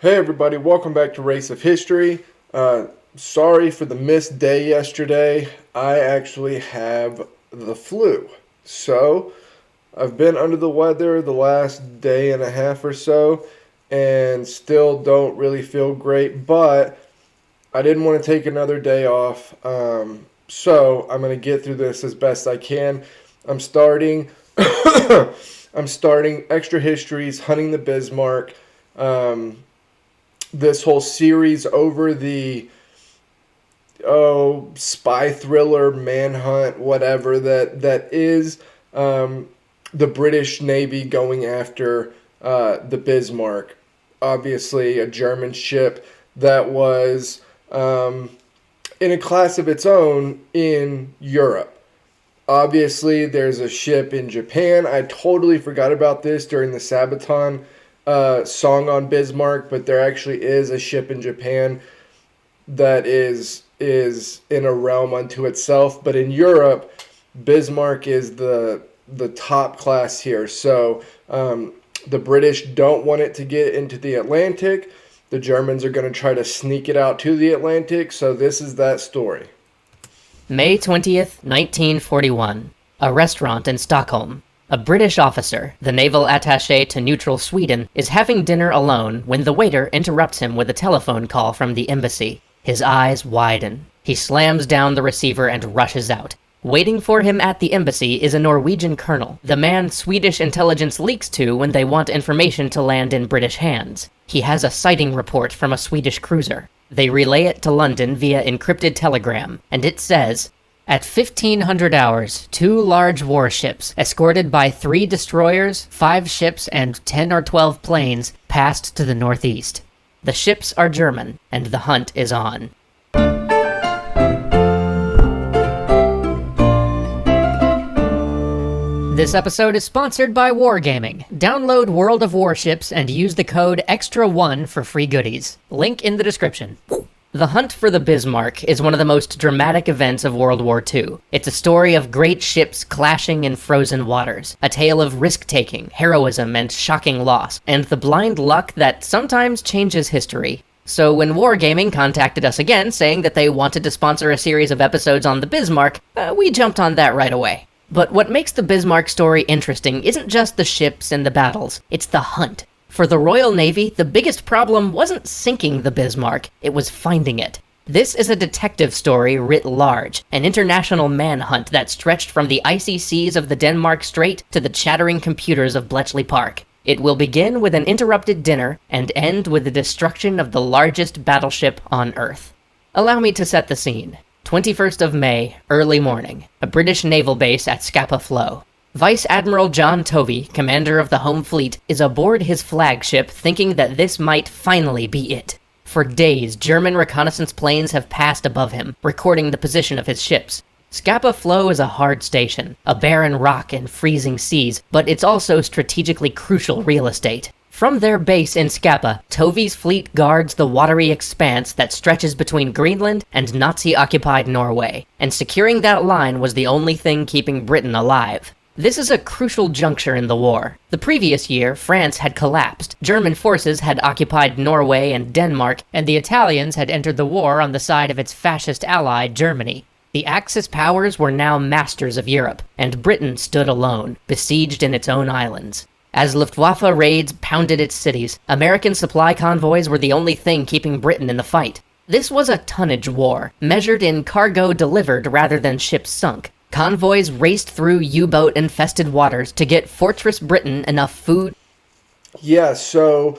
Hey everybody, welcome back to Race of History. Sorry for the missed day yesterday. I actually have the flu. So, I've been under the weather the last day and a half or so and still don't really feel great, but I didn't want to take another day off. So, I'm going to get through this as best I can. I'm starting I'm starting Extra Histories Hunting the Bismarck. This whole series over the spy thriller, manhunt, whatever that is the British Navy going after the Bismarck. Obviously, a German ship that was in a class of its own in Europe. Obviously, there's a ship in Japan. I totally forgot about this during the Sabaton song on Bismarck, but there actually is a ship in Japan that is in a realm unto itself. But in Europe, Bismarck is the top class here. So the British don't want it to get into the Atlantic. The Germans are going to try to sneak it out to the Atlantic. So this is that story. May 20th, 1941. A restaurant in Stockholm. A British officer, the naval attaché to neutral Sweden, is having dinner alone when the waiter interrupts him with a telephone call from the embassy. His eyes widen. He slams down the receiver and rushes out. Waiting for him at the embassy is a Norwegian colonel, the man Swedish intelligence leaks to when they want information to land in British hands. He has a sighting report from a Swedish cruiser. They relay it to London via encrypted telegram, and it says, "At 1500 hours, 2 large warships, escorted by 3 destroyers, 5 ships, and 10 or 12 planes, passed to the northeast. The ships are German, and the hunt is on." This episode is sponsored by Wargaming. Download World of Warships and use the code EXTRA1 for free goodies. Link in the description. The hunt for the Bismarck is one of the most dramatic events of World War II. It's a story of great ships clashing in frozen waters, a tale of risk-taking, heroism, and shocking loss, and the blind luck that sometimes changes history. So when Wargaming contacted us again saying that they wanted to sponsor a series of episodes on the Bismarck, we jumped on that right away. But what makes the Bismarck story interesting isn't just the ships and the battles, it's the hunt. For the Royal Navy, the biggest problem wasn't sinking the Bismarck, it was finding it. This is a detective story writ large, an international manhunt that stretched from the icy seas of the Denmark Strait to the chattering computers of Bletchley Park. It will begin with an interrupted dinner and end with the destruction of the largest battleship on Earth. Allow me to set the scene. 21st of May, early morning, a British naval base at Scapa Flow. Vice Admiral John Tovey, commander of the Home Fleet, is aboard his flagship thinking that this might finally be it. For days, German reconnaissance planes have passed above him, recording the position of his ships. Scapa Flow is a hard station, a barren rock and freezing seas, but it's also strategically crucial real estate. From their base in Scapa, Tovey's fleet guards the watery expanse that stretches between Greenland and Nazi-occupied Norway, and securing that line was the only thing keeping Britain alive. This is a crucial juncture in the war. The previous year, France had collapsed, German forces had occupied Norway and Denmark, and the Italians had entered the war on the side of its fascist ally, Germany. The Axis powers were now masters of Europe, and Britain stood alone, besieged in its own islands. As Luftwaffe raids pounded its cities, American supply convoys were the only thing keeping Britain in the fight. This was a tonnage war, measured in cargo delivered rather than ships sunk. Convoys raced through U-boat-infested waters to get Fortress Britain enough food. Yeah, so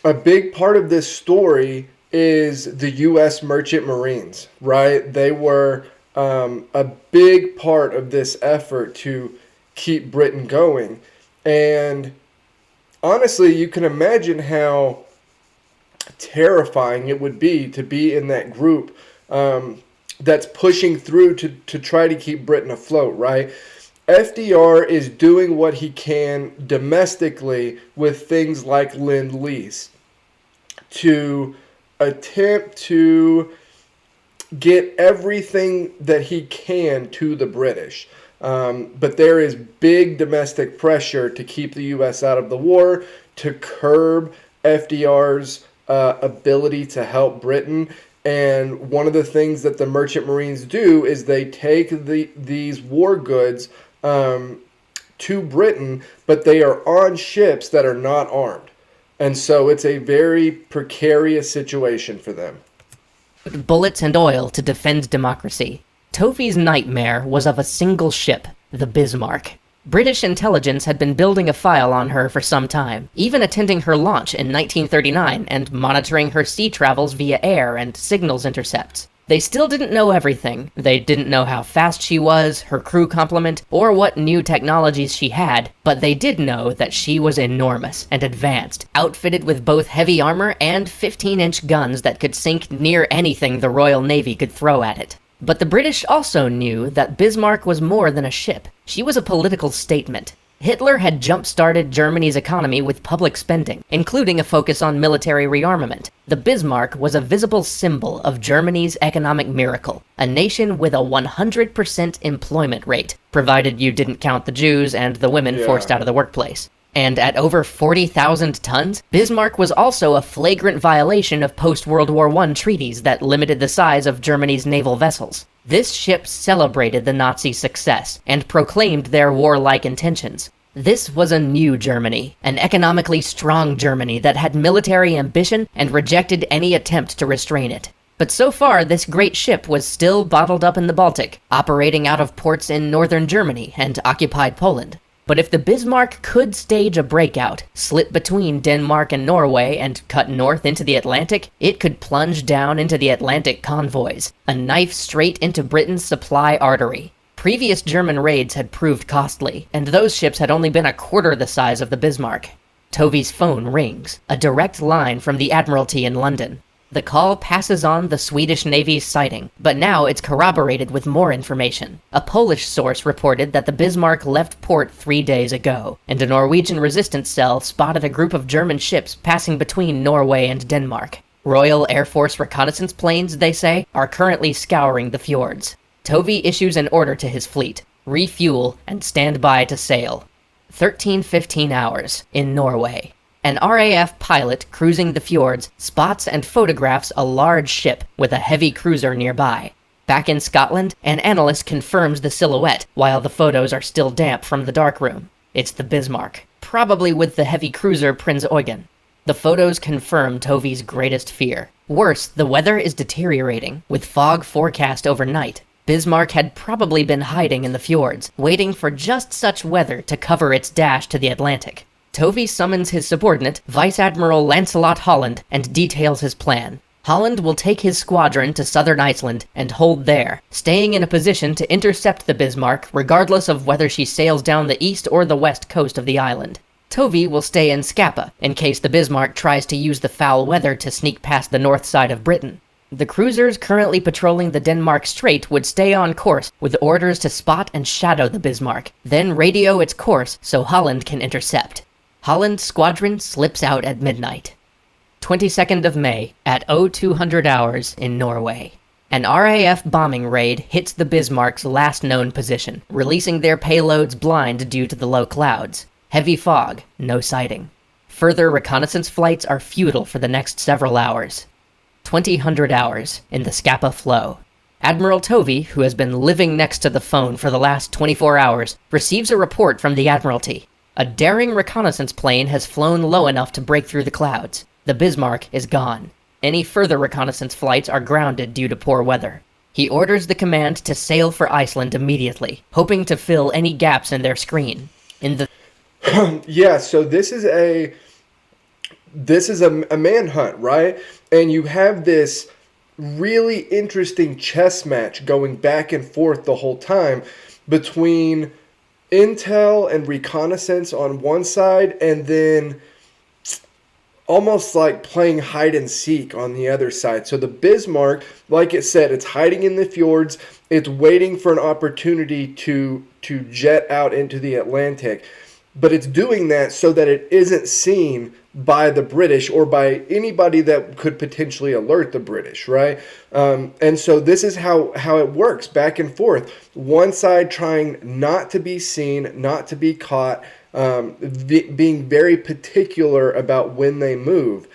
a big part of this story is the U.S. Merchant Marines, right? They were a big part of this effort to keep Britain going. And honestly, you can imagine how terrifying it would be to be in that group that's pushing through to try to keep Britain afloat, right? FDR is doing what he can domestically with things like Lend-Lease to attempt to get everything that he can to the British. But there is big domestic pressure to keep the U.S. out of the war, to curb FDR's ability to help Britain. And one of the things that the merchant marines do is they take these war goods to Britain, but they are on ships that are not armed. And so it's a very precarious situation for them. Bullets and oil to defend democracy. Tovey's nightmare was of a single ship, the Bismarck. British intelligence had been building a file on her for some time, even attending her launch in 1939 and monitoring her sea travels via air and signals intercepts. They still didn't know everything. They didn't know how fast she was, her crew complement, or what new technologies she had, but they did know that she was enormous and advanced, outfitted with both heavy armor and 15-inch guns that could sink near anything the Royal Navy could throw at it. But the British also knew that Bismarck was more than a ship. She was a political statement. Hitler had jump-started Germany's economy with public spending, including a focus on military rearmament. The Bismarck was a visible symbol of Germany's economic miracle, a nation with a 100% employment rate, provided you didn't count the Jews and the women forced out of the workplace. And at over 40,000 tons, Bismarck was also a flagrant violation of post-World War I treaties that limited the size of Germany's naval vessels. This ship celebrated the Nazi success and proclaimed their warlike intentions. This was a new Germany, an economically strong Germany that had military ambition and rejected any attempt to restrain it. But so far, this great ship was still bottled up in the Baltic, operating out of ports in northern Germany and occupied Poland. But if the Bismarck could stage a breakout, slip between Denmark and Norway, and cut north into the Atlantic, it could plunge down into the Atlantic convoys, a knife straight into Britain's supply artery. Previous German raids had proved costly, and those ships had only been a quarter the size of the Bismarck. Tovey's phone rings, a direct line from the Admiralty in London. The call passes on the Swedish Navy's sighting, but now it's corroborated with more information. A Polish source reported that the Bismarck left port 3 days ago, and a Norwegian resistance cell spotted a group of German ships passing between Norway and Denmark. Royal Air Force reconnaissance planes, they say, are currently scouring the fjords. Tovey issues an order to his fleet: refuel and stand by to sail. 13-15 hours in Norway. An RAF pilot cruising the fjords spots and photographs a large ship with a heavy cruiser nearby. Back in Scotland, an analyst confirms the silhouette while the photos are still damp from the darkroom. It's the Bismarck, probably with the heavy cruiser Prinz Eugen. The photos confirm Tovey's greatest fear. Worse, the weather is deteriorating, with fog forecast overnight. Bismarck had probably been hiding in the fjords, waiting for just such weather to cover its dash to the Atlantic. Tovey summons his subordinate, Vice Admiral Lancelot Holland, and details his plan. Holland will take his squadron to southern Iceland and hold there, staying in a position to intercept the Bismarck regardless of whether she sails down the east or the west coast of the island. Tovey will stay in Scapa, in case the Bismarck tries to use the foul weather to sneak past the north side of Britain. The cruisers currently patrolling the Denmark Strait would stay on course with orders to spot and shadow the Bismarck, then radio its course so Holland can intercept. Holland's squadron slips out at midnight. 22nd of May, at 0200 hours in Norway. An RAF bombing raid hits the Bismarck's last known position, releasing their payloads blind due to the low clouds. Heavy fog, no sighting. Further reconnaissance flights are futile for the next several hours. 2000 hours in the Scapa flow. Admiral Tovey, who has been living next to the phone for the last 24 hours, receives a report from the Admiralty. A daring reconnaissance plane has flown low enough to break through the clouds. The Bismarck is gone. Any further reconnaissance flights are grounded due to poor weather. He orders the command to sail for Iceland immediately, hoping to fill any gaps in their screen. Yeah, so this is a manhunt, right? And you have this really interesting chess match going back and forth the whole time between intel and reconnaissance on one side, and then almost like playing hide and seek on the other side. So the Bismarck, like it said, it's hiding in the fjords. It's waiting for an opportunity to jet out into the Atlantic. But it's doing that so that it isn't seen by the British or by anybody that could potentially alert the British, right? And so this is how it works, back and forth. One side trying not to be seen, not to be caught, being very particular about when they move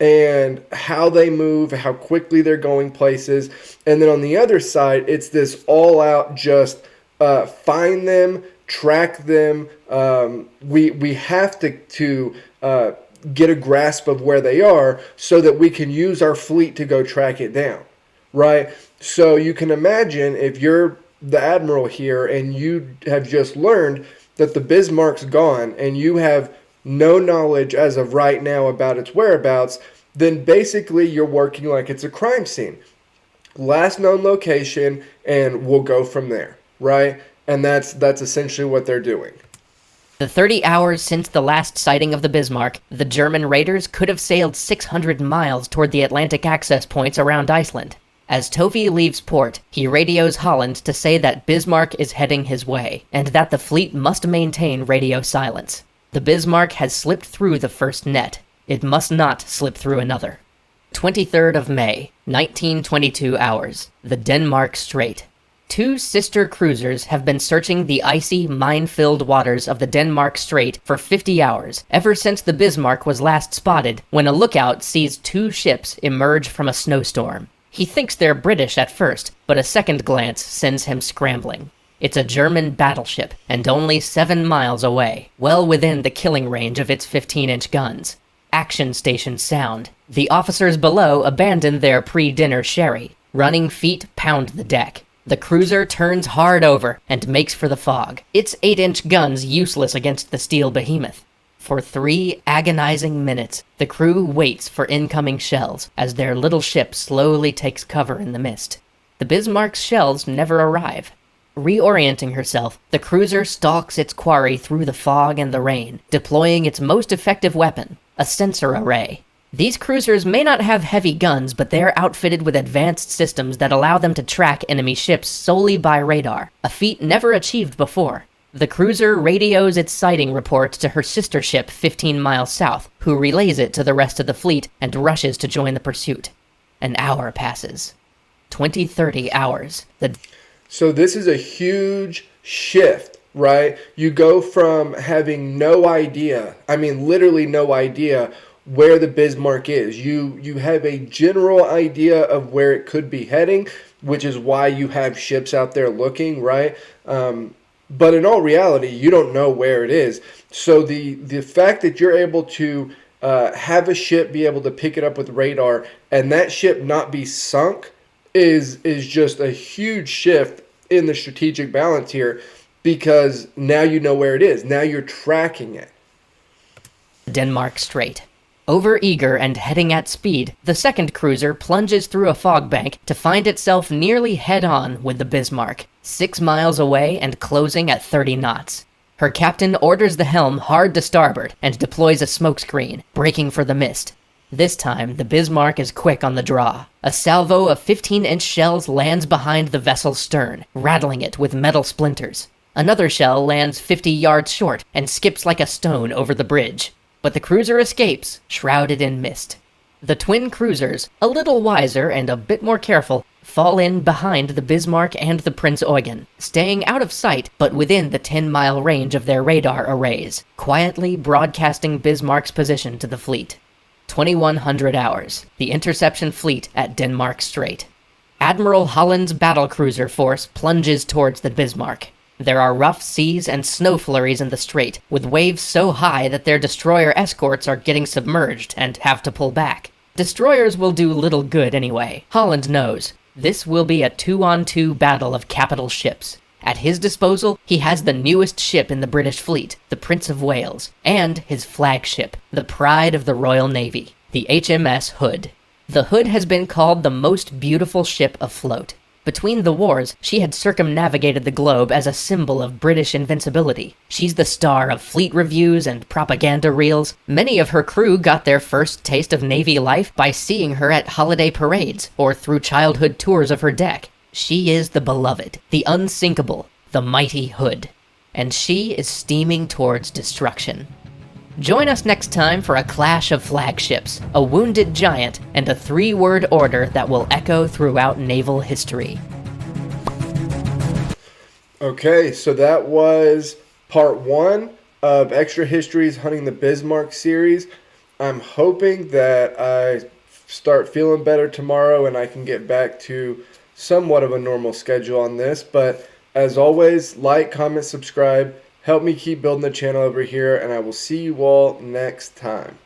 and how they move, how quickly they're going places. And then on the other side, it's this all out just find them, track them. We have to get a grasp of where they are so that we can use our fleet to go track it down, right? So you can imagine if you're the admiral here and you have just learned that the Bismarck's gone and you have no knowledge as of right now about its whereabouts, then basically you're working like it's a crime scene. Last known location, and we'll go from there, right? And that's essentially what they're doing. The 30 hours since the last sighting of the Bismarck, the German raiders could have sailed 600 miles toward the Atlantic access points around Iceland. As Tovey leaves port, he radios Holland to say that Bismarck is heading his way, and that the fleet must maintain radio silence. The Bismarck has slipped through the first net. It must not slip through another. 23rd of May, 1922 hours, the Denmark Strait. Two sister cruisers have been searching the icy, mine-filled waters of the Denmark Strait for 50 hours, ever since the Bismarck was last spotted, when a lookout sees two ships emerge from a snowstorm. He thinks they're British at first, but a second glance sends him scrambling. It's a German battleship, and only 7 miles away, well within the killing range of its 15-inch guns. Action stations sound. The officers below abandon their pre-dinner sherry. Running feet pound the deck. The cruiser turns hard over and makes for the fog, its 8-inch guns useless against the steel behemoth. For 3 agonizing minutes, the crew waits for incoming shells as their little ship slowly takes cover in the mist. The Bismarck's shells never arrive. Reorienting herself, the cruiser stalks its quarry through the fog and the rain, deploying its most effective weapon, a sensor array. These cruisers may not have heavy guns, but they're outfitted with advanced systems that allow them to track enemy ships solely by radar, a feat never achieved before. The cruiser radios its sighting report to her sister ship 15 miles south, who relays it to the rest of the fleet and rushes to join the pursuit. An hour passes. 20-30 hours. So this is a huge shift, right? You go from having no idea, I mean literally no idea, where the Bismarck is. You have a general idea of where it could be heading, which is why you have ships out there looking, right? But in all reality, you don't know where it is. So the fact that you're able to have a ship be able to pick it up with radar and that ship not be sunk is just a huge shift in the strategic balance here, because now you know where it is. Now you're tracking it. Denmark Strait. Over-eager and heading at speed, the second cruiser plunges through a fog bank to find itself nearly head-on with the Bismarck, 6 miles away and closing at 30 knots. Her captain orders the helm hard to starboard and deploys a smokescreen, braking for the mist. This time, the Bismarck is quick on the draw. A salvo of 15-inch shells lands behind the vessel's stern, rattling it with metal splinters. Another shell lands 50 yards short and skips like a stone over the bridge. But the cruiser escapes, shrouded in mist. The twin cruisers, a little wiser and a bit more careful, fall in behind the Bismarck and the Prinz Eugen, staying out of sight but within the 10-mile range of their radar arrays, quietly broadcasting Bismarck's position to the fleet. 2100 hours, the interception fleet at Denmark Strait. Admiral Holland's battlecruiser force plunges towards the Bismarck. There are rough seas and snow flurries in the strait, with waves so high that their destroyer escorts are getting submerged and have to pull back. Destroyers will do little good anyway. Holland knows. This will be a 2-on-2 battle of capital ships. At his disposal, he has the newest ship in the British fleet, the Prince of Wales, and his flagship, the pride of the Royal Navy, the HMS Hood. The Hood has been called the most beautiful ship afloat. Between the wars, she had circumnavigated the globe as a symbol of British invincibility. She's the star of fleet reviews and propaganda reels. Many of her crew got their first taste of Navy life by seeing her at holiday parades or through childhood tours of her deck. She is the beloved, the unsinkable, the mighty Hood. And she is steaming towards destruction. Join us next time for a clash of flagships, a wounded giant, and a 3-word order that will echo throughout naval history. Okay, so that was part 1 of Extra Histories Hunting the Bismarck series. I'm hoping that I start feeling better tomorrow and I can get back to somewhat of a normal schedule on this. But as always, like, comment, subscribe. Help me keep building the channel over here, and I will see you all next time.